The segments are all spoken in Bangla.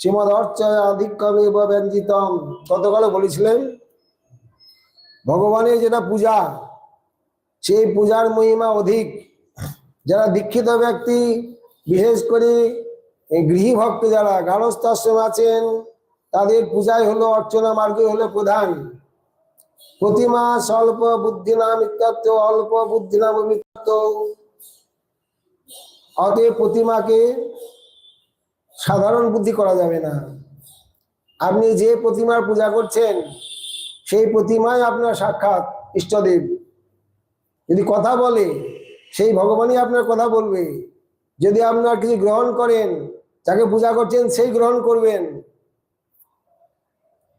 শ্রীমদ অর্চয় আধিক্যমেব ব্যঞ্জিতম। গতকাল বলেছিলেন ভগবানের যেটা পূজা, সেই পূজার মহিমা অধিক। যারা দীক্ষিত ব্যক্তি, বিশেষ করে গৃহী ভক্ত যারা গারস্থাশ্রম আছেন, তাদের পূজায় হলো অর্চনা মার্গে হলো প্রধান। প্রতিমা স্বল্প বুদ্ধি নাম ইত্যাত্ত, অল্প বুদ্ধি নাম ইত্যাত্ত। অতএব প্রতিমাকে সাধারণ বুদ্ধি করা যাবে না। আপনি যে প্রতিমার পূজা করছেন সেই প্রতিমাই আপনার সাক্ষাৎ ইষ্টদেব। যদি কথা বলে সেই ভগবানই আপনার কথা বলবে। যদি আপনার কিছু গ্রহণ করেন, যাকে পূজা করছেন সেই গ্রহণ করবেন।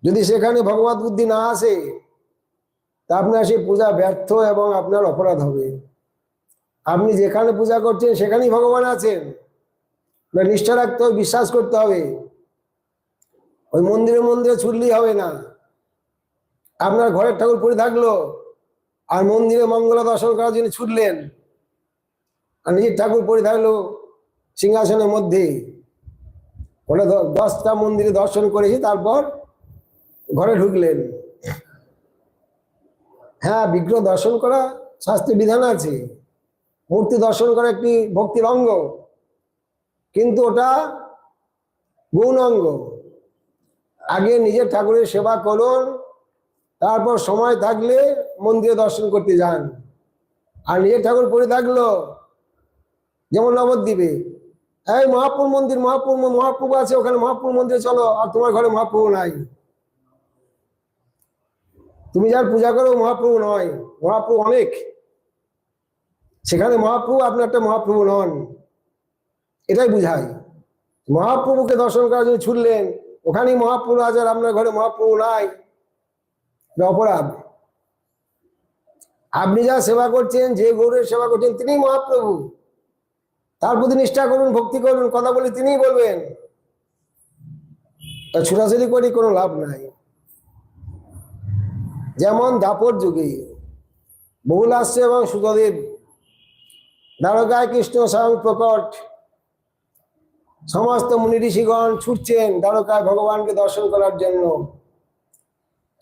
যদি সেখানে ভগবত বুদ্ধি না আসে তা আপনার সেই পূজা ব্যর্থ এবং আপনার অপরাধ হবে। আপনি যেখানে পূজা করছেন সেখানেই ভগবান আছেন, নিষ্ঠা রাখতে হবে, বিশ্বাস করতে হবে। ওই মন্দিরে মন্দিরে ছুটলেই হবে না। আপনার ঘরের ঠাকুর পড়ে থাকলো আর মন্দিরে মঙ্গলা দর্শন করার জন্য ছুটলেন, আর নিজের ঠাকুর পড়ে থাকলো সিংহাসনের মধ্যে। ওটা 10টা মন্দিরে দর্শন করেছি, তারপর ঘরে ঢুকলেন। হ্যাঁ, বিগ্রহ দর্শন করা শাস্ত্রে বিধান আছে, মূর্তি দর্শন করা একটি ভক্তির অঙ্গ, কিন্তু ওটা গৌণ অঙ্গ। আগে নিজের ঠাকুরের সেবা করুন, তারপর সময় থাকলে মন্দিরে দর্শন করতে যান। আর নিজের ঠাকুর পড়ে থাকলো, যেমন নবদ্বীপে এই মহাপ্রভু মন্দির, মহাপ্রভু আছে ওখানে, মহাপ্রভু মন্দিরে চলো, আর তোমার ঘরে মহাপ্রভু নাই। তুমি যার পূজা করো মহাপ্রভু নয়, মহাপ্রভু অনেক। সেখানে মহাপ্রভু, আপনি একটা মহাপ্রভু নন, এটাই বুঝায়। মহাপ্রভুকে দর্শন করার জন্য ছুটলেন, ওখানেই মহাপ্রভু আছে আর আপনার ঘরে মহাপ্রভু নাই, অপরাধ। আপনি যা সেবা করছেন, যে গৌরের সেবা করছেন, তিনি মহাপ্রভু। তার প্রতি নিষ্ঠা করুন, ভক্তি করুন, কথা বলে তিনিই বলবেন। ছুটাছুটি করে কোনো লাভ নাই। যেমন দাপর যুগে বহুলাস্য এবং সুতদেব দ্বারকায় কৃষ্ণ স্বয়ং প্রকট, সমস্ত মুনি ঋষিগণ ছুটছেন দ্বারকায় ভগবানকে দর্শন করার জন্য।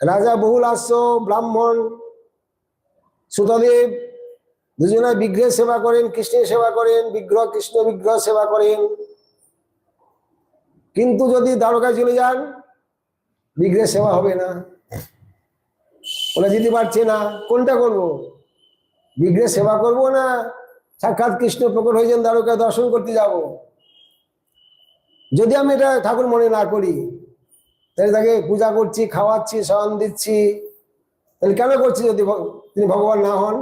রাজা বহুলাস্য, ব্রাহ্মণ সুতদেব দুজনে বিগ্রহের সেবা করেন, কৃষ্ণের সেবা করেন, বিগ্রহ কৃষ্ণ বিগ্রহ সেবা করেন। কিন্তু যদি দ্বারকায় চলে যান, বিগ্রহের সেবা হবে না, ওরা যেতে পারছে না। কোনটা করব? বিগ্রহের সেবা করব না সাক্ষাৎ কৃষ্ণ প্রকট হয়েছেন দ্বারকায় দর্শন করতে যাব? যদি আমি এটা ঠাকুর মনে না করি, তাহলে তাকে পূজা করছি, খাওয়াচ্ছি, শয়ন দিচ্ছি, তাহলে কেন করছি যদি তিনি ভগবান না হন?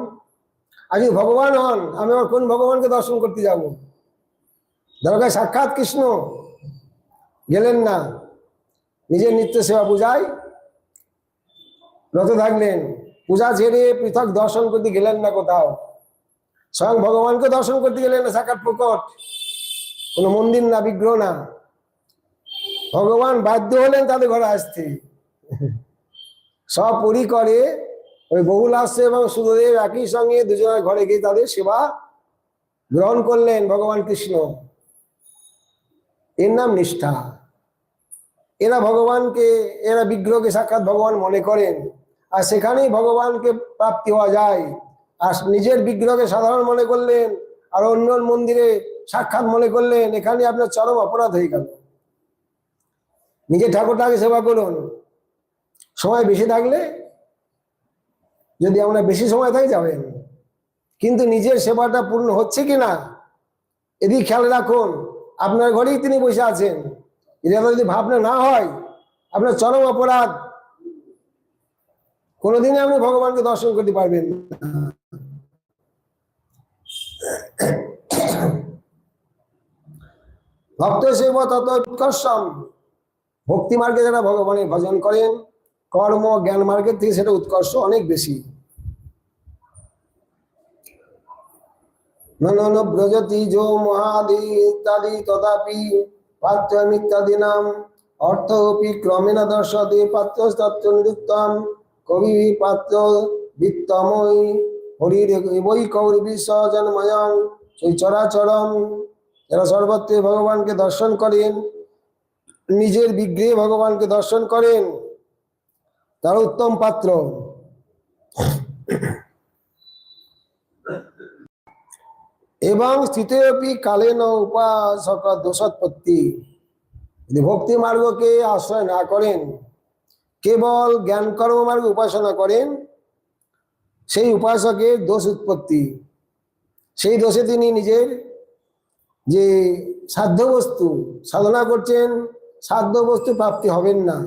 আর যদি ভগবান হন, আমি আবার কোন ভগবানকে দর্শন করতে যাব? দ্বারকায় সাক্ষাৎ কৃষ্ণ গেলেন না, নিজের নিত্য সেবা পূজায় রত থাকলেন। পূজা ছেড়ে পৃথক দর্শন করতে গেলেন না কোথাও, স্বয়ং ভগবানকে দর্শন করতে গেলেন না, সাক্ষাৎ প্রকট, কোনো মন্দির না, বিগ্রহ না। ভগবান বাধ্য হলেন তাদের ঘরে আসতে। সপরিকরে ওই বহুলাস্য এবং সুতদেব একই সঙ্গে দুজনের ঘরে গিয়ে তাদের সেবা গ্রহণ করলেন ভগবান কৃষ্ণ। এর নাম নিষ্ঠা। এরা ভগবানকে, এরা বিগ্রহকে সাক্ষাৎ ভগবান মনে করেন, আর সেখানেই ভগবানকে প্রাপ্তি হওয়া যায়। আর নিজের বিগ্রহকে সাধারণ মনে করলেন আর অন্য মন্দিরে সাক্ষাৎ মনে করলেন, এখানে আপনার চরম অপরাধ হয়ে গেল। নিজের ঠাকুরটাকে সেবা করুন। সময় বেশি থাকলে, যদি আমরা বেশি সময় থাকি যাবেন, কিন্তু নিজের সেবাটা পূর্ণ হচ্ছে কিনা এদিকে খেয়াল রাখুন। আপনার ঘরেই তিনি বসে আছেন, এটা যদি ভাবনা না হয় আপনার চরম অপরাধ। কোনোদিনই আপনি ভগবানকে দর্শন করতে পারবেন না। ভক্ত সেবা তত উৎকর্ষম। ভক্তি মার্গে যারা ভগবানের ভজন করেন, কর্ম জ্ঞান মার্গের থেকে সেটা উৎকর্ষ অনেক বেশি। নন ব্রজতি যো মহাদি ইত্যাদি তথাপি পাত্রম ইত্যাদি নাম অর্থপি ক্রমেণ দর্শতে পাত্রস্তত্ত্ব নিরুক্তম কবি পাত্র বিত্তময়ী হরির বৈ কৌরবী সজন্ময়ং সেই চরাচরম। যারা সর্বত্র ভগবানকে দর্শন করেন নিজের বিগ্রহে ভগবানকে দর্শন করেন তারা উত্তম পাত্র। এবং স্থিতেপি কালেন উপাসক দোষোৎপত্তি, যদি ভক্তি মার্গকে আশ্রয় না করেন, কেবল জ্ঞান কর্ম মার্গ উপাসনা করেন, সেই উপাসকের দোষ উৎপত্তি, সেই দোষে তিনি নিজের যে সাধ্য বস্তু সাধনা করছেন, সাধ্য বস্তু প্রাপ্তি হবেন না।